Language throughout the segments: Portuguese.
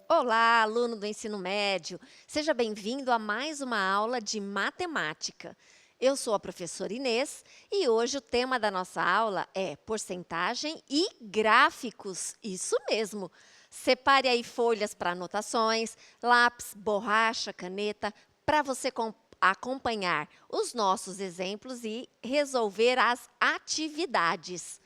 Olá, aluno do ensino médio. Seja bem-vindo a mais uma aula de matemática. Eu sou a professora Inês e hoje o tema da nossa aula é porcentagem e gráficos. Isso mesmo. Separe aí folhas para anotações, lápis, borracha, caneta, para você acompanhar os nossos exemplos e resolver as atividades.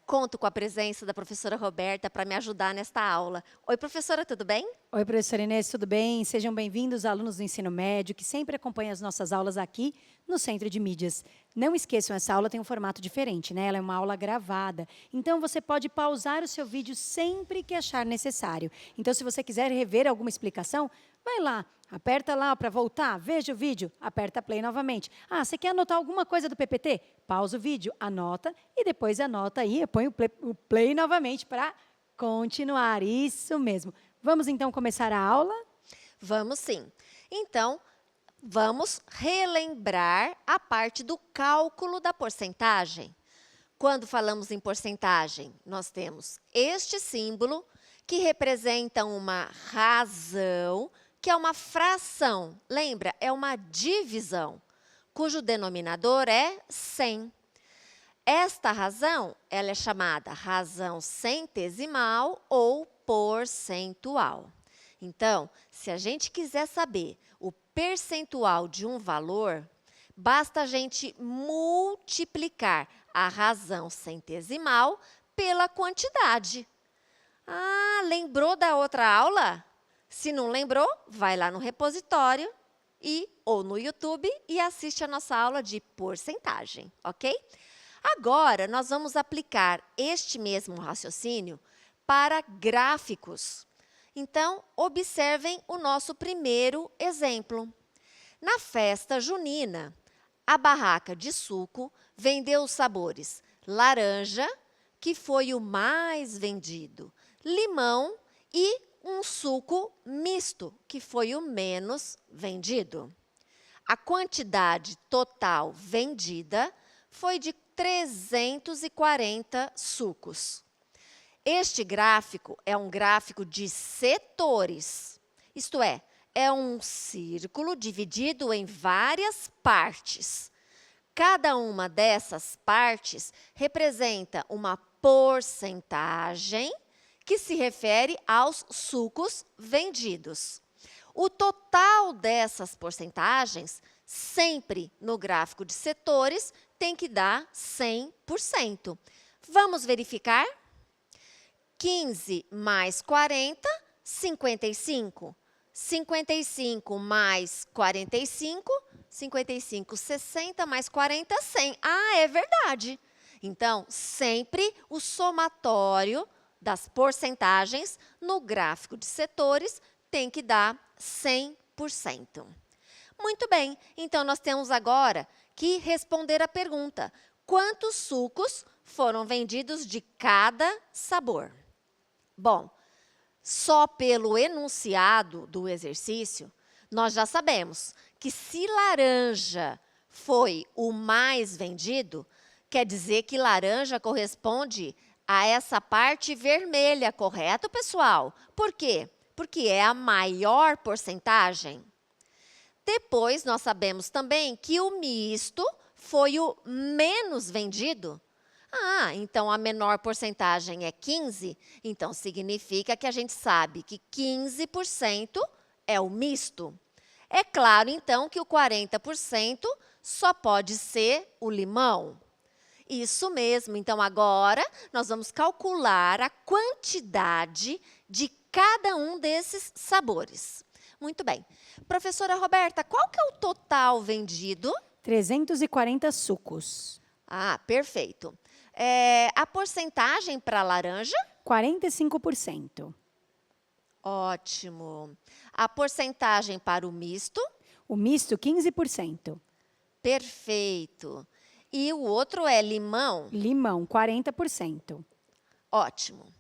Conto com a presença da professora Roberta para me ajudar nesta aula. Oi, professora, tudo bem? Oi, professora Inês, tudo bem? Sejam bem-vindos, alunos do ensino médio, que sempre acompanham as nossas aulas aqui no Centro de Mídias. Não esqueçam, essa aula tem um formato diferente, né? Ela é uma aula gravada. Então, você pode pausar o seu vídeo sempre que achar necessário. Então, se você quiser rever alguma explicação, vai lá, aperta lá para voltar, veja o vídeo, aperta play novamente. Ah, você quer anotar alguma coisa do PPT? Pausa o vídeo, anota e depois anota aí, põe o play novamente para continuar. Isso mesmo. Vamos, então, começar a aula? Vamos sim. Então, vamos relembrar a parte do cálculo da porcentagem. Quando falamos em porcentagem, nós temos este símbolo que representa uma razão, que é uma fração. Lembra? É uma divisão, cujo denominador é 100. Esta razão, ela é chamada razão centesimal ou percentual. Então, se a gente quiser saber o percentual de um valor, basta a gente multiplicar a razão centesimal pela quantidade. Ah, lembrou da outra aula? Se não lembrou, vai lá no repositório ou no YouTube e assiste a nossa aula de porcentagem, ok? Agora, nós vamos aplicar este mesmo raciocínio para gráficos. Então, observem o nosso primeiro exemplo. Na festa junina, a barraca de suco vendeu os sabores laranja, que foi o mais vendido, limão e um suco misto, que foi o menos vendido. A quantidade total vendida foi de 340 sucos. Este gráfico é um gráfico de setores, isto é um círculo dividido em várias partes. Cada uma dessas partes representa uma porcentagem que se refere aos sucos vendidos. O total dessas porcentagens, sempre no gráfico de setores, tem que dar 100%. Vamos verificar? 15 mais 40, 55. 55 mais 45, 55, 60 mais 40, 100. Ah, é verdade. Então, sempre o somatório das porcentagens no gráfico de setores tem que dar 100%. Muito bem, então nós temos agora que responder a pergunta: quantos sucos foram vendidos de cada sabor? Bom, só pelo enunciado do exercício, nós já sabemos que se laranja foi o mais vendido, quer dizer que laranja corresponde a essa parte vermelha, correto, pessoal? Por quê? Porque é a maior porcentagem. Depois, nós sabemos também que o misto foi o menos vendido. Ah, então a menor porcentagem é 15, então significa que a gente sabe que 15% é o misto. É claro, então, que o 40% só pode ser o limão. Isso mesmo, então agora nós vamos calcular a quantidade de cada um desses sabores. Muito bem. Professora Roberta, qual que é o total vendido? 340 sucos. Ah, perfeito. A porcentagem para a laranja? 45%. Ótimo. A porcentagem para o misto? O misto, 15%. Perfeito. E o outro é limão? Limão, 40%. Ótimo.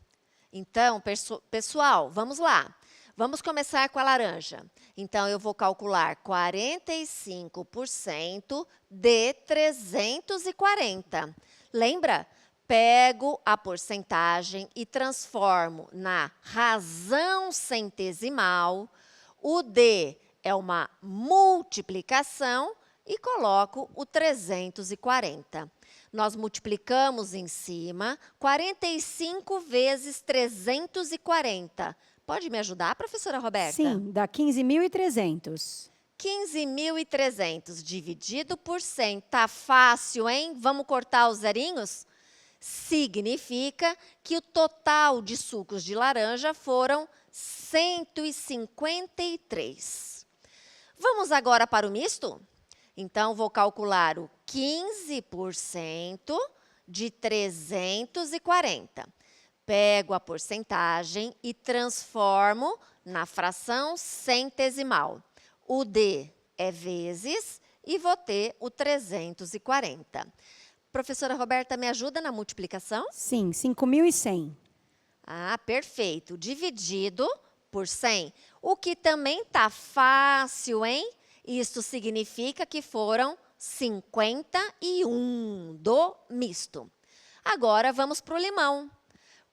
Então, pessoal, vamos lá. Vamos começar com a laranja. Então, eu vou calcular 45% de 340. Lembra? Pego a porcentagem e transformo na razão centesimal. O D é uma multiplicação e coloco o 340. Nós multiplicamos em cima 45 vezes 340. Pode me ajudar, professora Roberta? Sim, dá 15.300. 15.300 dividido por 100. Tá fácil, hein? Vamos cortar os zerinhos? Significa que o total de sucos de laranja foram 153. Vamos agora para o misto? Então, vou calcular o 15% de 340. Pego a porcentagem e transformo na fração centesimal. O D é vezes e vou ter o 340. Professora Roberta, me ajuda na multiplicação? Sim, 5.100. Ah, perfeito. Dividido por 100. O que também tá fácil, hein? Isso significa que foram 51 do misto. Agora, vamos para o limão.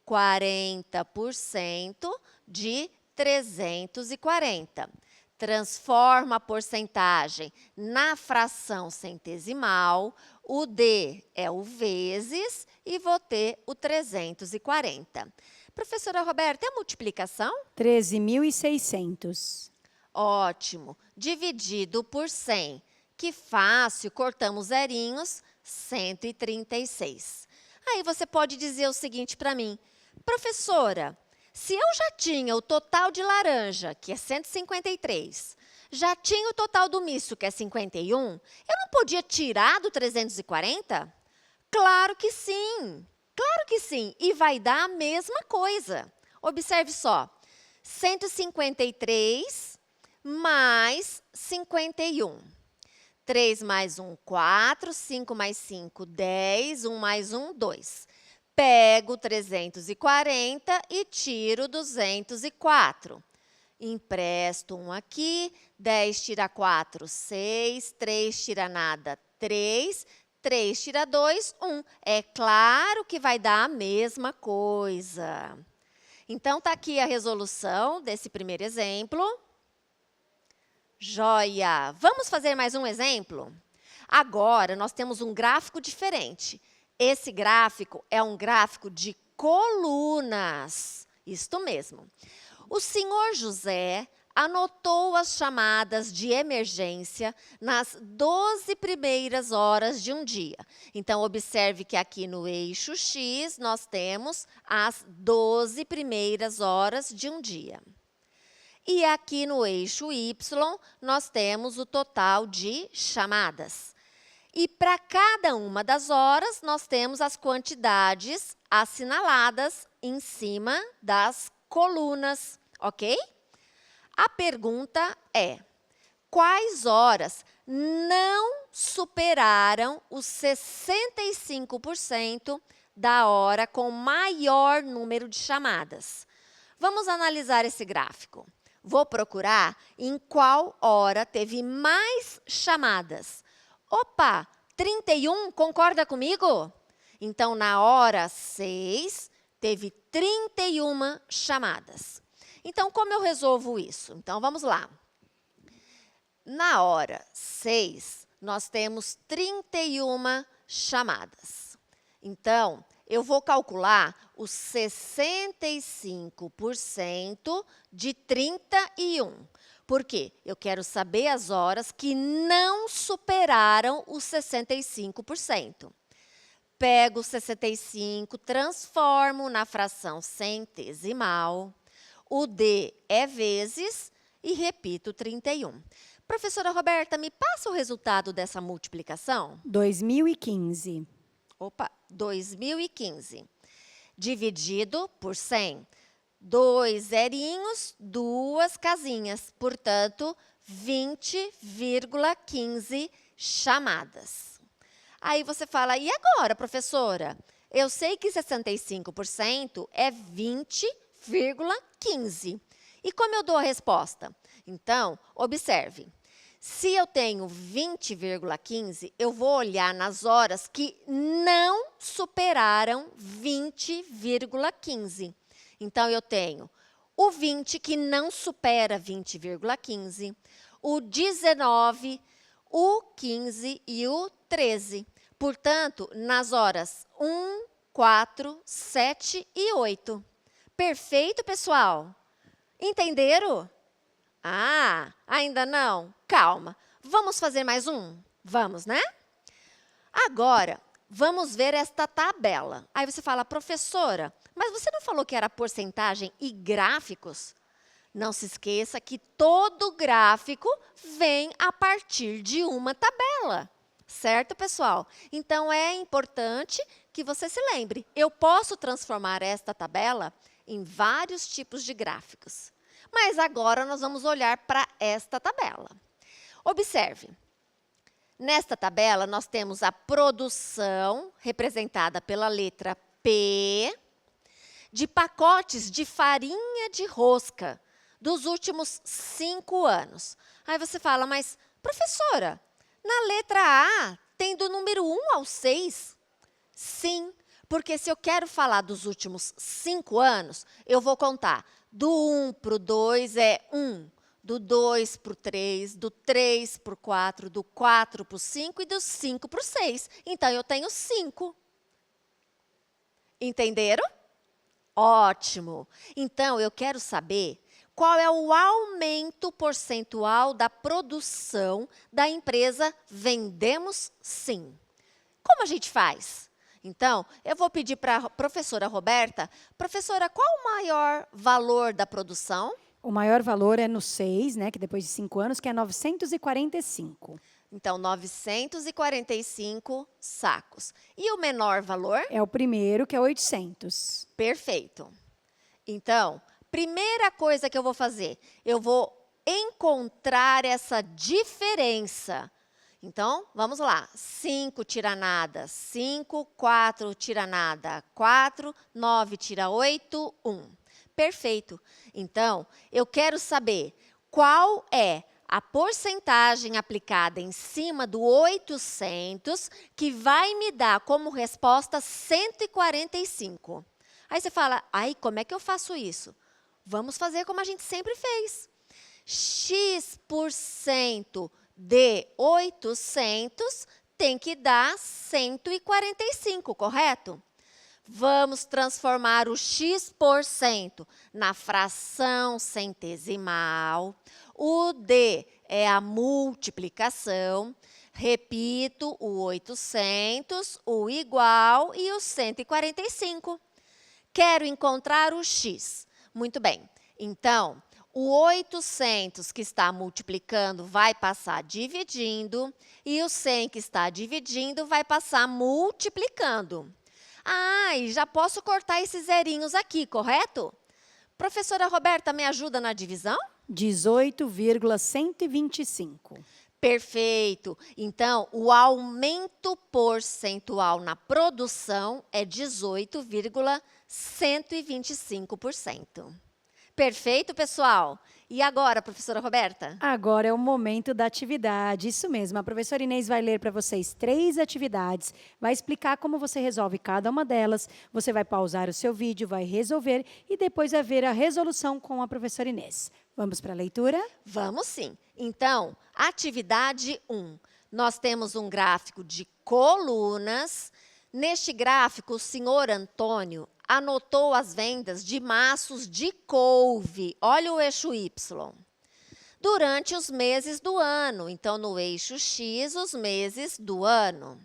40% de 340. Transforma a porcentagem na fração centesimal. O D é o vezes e vou ter o 340. Professora Roberta, é a multiplicação? 13.600. Ótimo. Dividido por 100. Que fácil, cortamos zerinhos, 136. Aí você pode dizer o seguinte para mim. Professora, se eu já tinha o total de laranja, que é 153, já tinha o total do misto, que é 51, eu não podia tirar do 340? Claro que sim! Claro que sim! E vai dar a mesma coisa. Observe só. 153 mais 51. 3 mais 1, 4. 5 mais 5, 10. 1 mais 1, 2. Pego 340 e tiro 204. Empresto 1 aqui. 10 tira 4, 6. 3 tira nada, 3. 3 tira 2, 1. É claro que vai dar a mesma coisa. Então, está aqui a resolução desse primeiro exemplo. Joia! Vamos fazer mais um exemplo? Agora, nós temos um gráfico diferente. Esse gráfico é um gráfico de colunas. Isto mesmo. O senhor José anotou as chamadas de emergência nas 12 primeiras horas de um dia. Então, observe que aqui no eixo X, nós temos as 12 primeiras horas de um dia. E aqui no eixo Y, nós temos o total de chamadas. E para cada uma das horas, nós temos as quantidades assinaladas em cima das colunas, ok? A pergunta é, quais horas não superaram os 65% da hora com maior número de chamadas? Vamos analisar esse gráfico. Vou procurar em qual hora teve mais chamadas. Opa, 31, concorda comigo? Então, na hora 6, teve 31 chamadas. Então, como eu resolvo isso? Então, vamos lá. Na hora 6, nós temos 31 chamadas. Então, eu vou calcular os 65% de 31. Por quê? Eu quero saber as horas que não superaram os 65%. Pego o 65, transformo na fração centesimal. O D é vezes e repito 31. Professora Roberta, me passa o resultado dessa multiplicação? 2015. Opa, 2015. Dividido por 100. 2 zerinhos, 2 casinhas. Portanto, 20,15 chamadas. Aí você fala, e agora, professora? Eu sei que 65% é 20,15. E como eu dou a resposta? Então, observe. Se eu tenho 20,15, eu vou olhar nas horas que não superaram 20,15. Então, eu tenho o 20, que não supera 20,15, o 19, o 15 e o 13. Portanto, nas horas 1, 4, 7 e 8. Perfeito, pessoal? Entenderam? Ah, ainda não? Calma. Vamos fazer mais um? Vamos, né? Agora, vamos ver esta tabela. Aí você fala, professora, mas você não falou que era porcentagem e gráficos? Não se esqueça que todo gráfico vem a partir de uma tabela. Certo, pessoal? Então, é importante que você se lembre. Eu posso transformar esta tabela em vários tipos de gráficos. Mas agora nós vamos olhar para esta tabela. Observe. Nesta tabela, nós temos a produção, representada pela letra P, de pacotes de farinha de rosca dos últimos 5 anos. Aí você fala, mas, professora, na letra A tem do número 1 ao 6? Sim, porque se eu quero falar dos últimos 5 anos, eu vou contar do 1 para o 2 é 1, do 2 para o 3, do 3 para o 4, do 4 para o 5 e do 5 para o 6. Então, eu tenho 5. Entenderam? Ótimo! Então, eu quero saber qual é o aumento percentual da produção da empresa Vendemos Sim. Como a gente faz? Então, eu vou pedir para a professora Roberta, professora, qual o maior valor da produção? O maior valor é no 6, né, que depois de 5 anos, que é 945. Então, 945 sacos. E o menor valor? É o primeiro, que é 800. Perfeito. Então, primeira coisa que eu vou fazer, eu vou encontrar essa diferença. Então, vamos lá. 5 tira nada, 5, 4 tira nada, 4, 9 tira 8, 1. Perfeito. Então, eu quero saber qual é a porcentagem aplicada em cima do 800 que vai me dar como resposta 145. Aí você fala, ai, como é que eu faço isso? Vamos fazer como a gente sempre fez. X% de 800 tem que dar 145, correto? Vamos transformar o x% na fração centesimal. O D é a multiplicação. Repito, o 800, o igual e o 145. Quero encontrar o x. Muito bem. Então, o 800 que está multiplicando vai passar dividindo e o 100 que está dividindo vai passar multiplicando. Ah, e já posso cortar esses zerinhos aqui, correto? Professora Roberta, me ajuda na divisão? 18,125. Perfeito. Então, o aumento percentual na produção é 18,125%. Perfeito, pessoal? E agora, professora Roberta? Agora é o momento da atividade. Isso mesmo, a professora Inês vai ler para vocês 3 atividades, vai explicar como você resolve cada uma delas, você vai pausar o seu vídeo, vai resolver e depois vai ver a resolução com a professora Inês. Vamos para a leitura? Vamos sim. Então, atividade 1. Nós temos um gráfico de colunas. Neste gráfico, o senhor Antônio anotou as vendas de maços de couve. Olha o eixo Y. Durante os meses do ano. Então, no eixo X, os meses do ano.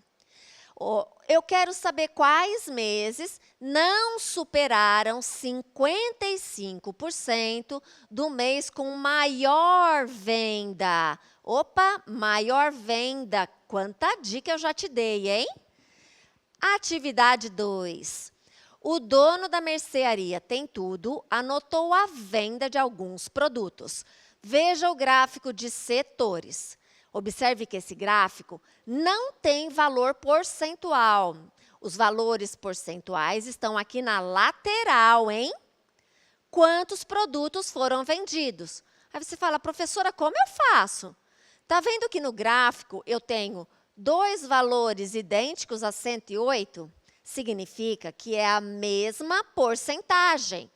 Eu quero saber quais meses não superaram 55% do mês com maior venda. Opa, maior venda. Quanta dica eu já te dei, hein? Atividade 2. O dono da mercearia Tem Tudo anotou a venda de alguns produtos. Veja o gráfico de setores. Observe que esse gráfico não tem valor percentual. Os valores percentuais estão aqui na lateral, hein? Quantos produtos foram vendidos? Aí você fala, professora, como eu faço? Tá vendo que no gráfico eu tenho dois valores idênticos a 108? Significa que é a mesma porcentagem.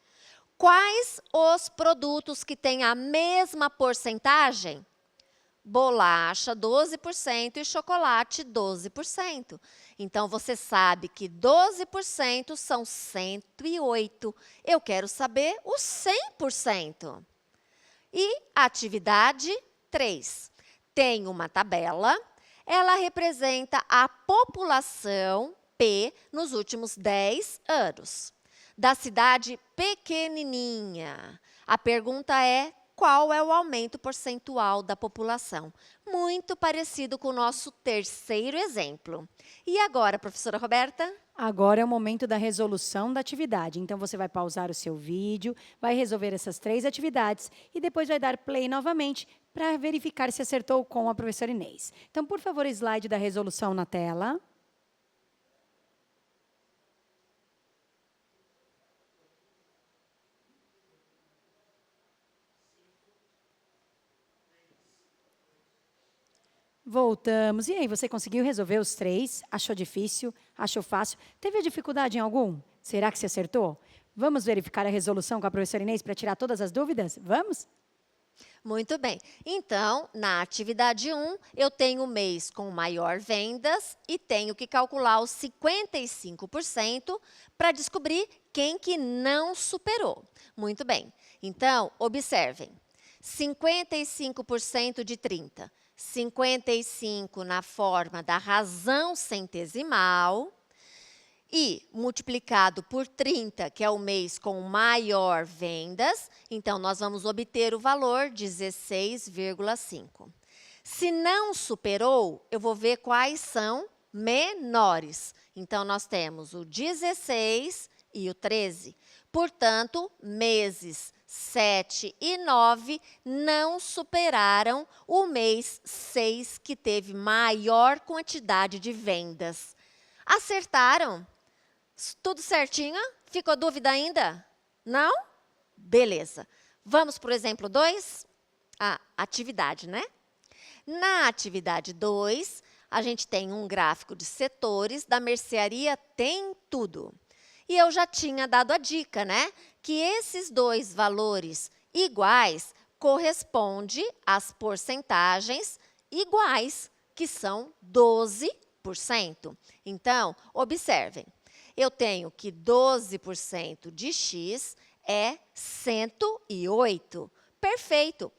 Quais os produtos que têm a mesma porcentagem? Bolacha, 12% e chocolate, 12%. Então, você sabe que 12% são 108. Eu quero saber os 100%. E atividade 3. Tem uma tabela, ela representa a população P nos últimos 10 anos. Da cidade pequenininha. A pergunta é, qual é o aumento percentual da população? Muito parecido com o nosso terceiro exemplo. E agora, professora Roberta? Agora é o momento da resolução da atividade. Então, você vai pausar o seu vídeo, vai resolver essas 3 atividades e depois vai dar play novamente para verificar se acertou com a professora Inês. Então, por favor, slide da resolução na tela. Voltamos. E aí, você conseguiu resolver os 3? Achou difícil? Achou fácil? Teve dificuldade em algum? Será que você acertou? Vamos verificar a resolução com a professora Inês para tirar todas as dúvidas? Vamos? Muito bem. Então, na atividade 1, eu tenho o mês com maior vendas e tenho que calcular os 55% para descobrir quem que não superou. Muito bem. Então, observem. 55% de 30. 55 na forma da razão centesimal e multiplicado por 30, que é o mês com maior vendas, então nós vamos obter o valor 16,5. Se não superou, eu vou ver quais são menores. Então, nós temos o 16 e o 13. Portanto, meses 7 e 9 não superaram o mês 6, que teve maior quantidade de vendas. Acertaram? Tudo certinho? Ficou dúvida ainda? Não? Beleza. Vamos para o exemplo 2? A atividade, né? Na atividade 2, a gente tem um gráfico de setores da mercearia Tem Tudo. E eu já tinha dado a dica, né? Que esses dois valores iguais correspondem às porcentagens iguais, que são 12%. Então, observem, eu tenho que 12% de x é 108. Perfeito.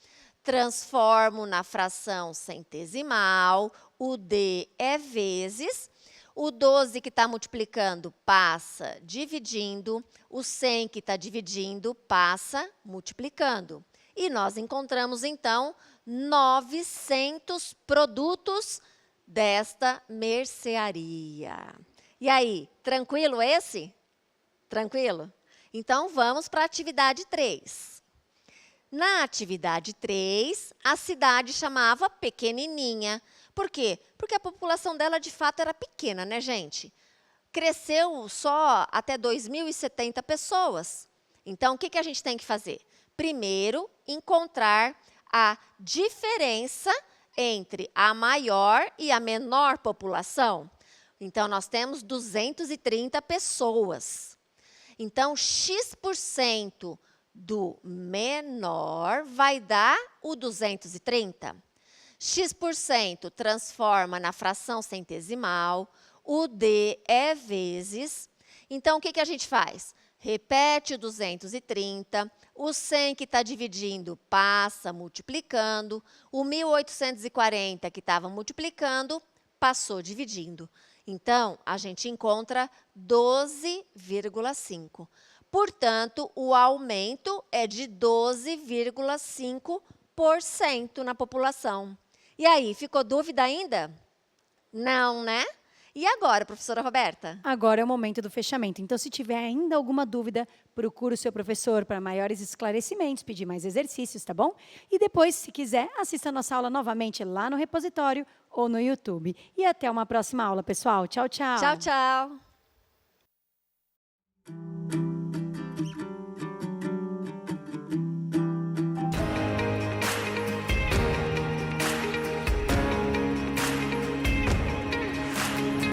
Transformo na fração centesimal, o d é vezes. O 12 que está multiplicando passa dividindo, o 100 que está dividindo passa multiplicando. E nós encontramos, então, 900 produtos desta mercearia. E aí, tranquilo esse? Tranquilo? Então, vamos para a atividade 3. Na atividade 3, a cidade chamava Pequenininha. Por quê? Porque a população dela, de fato, era pequena, né, gente? Cresceu só até 2.070 pessoas. Então, o que a gente tem que fazer? Primeiro, encontrar a diferença entre a maior e a menor população. Então, nós temos 230 pessoas. Então, x% do menor vai dar o 230. X% transforma na fração centesimal, o d é vezes. Então, o que a gente faz? Repete o 230, o 100 que está dividindo passa multiplicando, o 1.840 que estava multiplicando passou dividindo. Então, a gente encontra 12,5. Portanto, o aumento é de 12,5% na população. E aí, ficou dúvida ainda? Não, né? E agora, professora Roberta? Agora é o momento do fechamento. Então, se tiver ainda alguma dúvida, procure o seu professor para maiores esclarecimentos, pedir mais exercícios, tá bom? E depois, se quiser, assista a nossa aula novamente lá no repositório ou no YouTube. E até uma próxima aula, pessoal. Tchau, tchau. Tchau, tchau.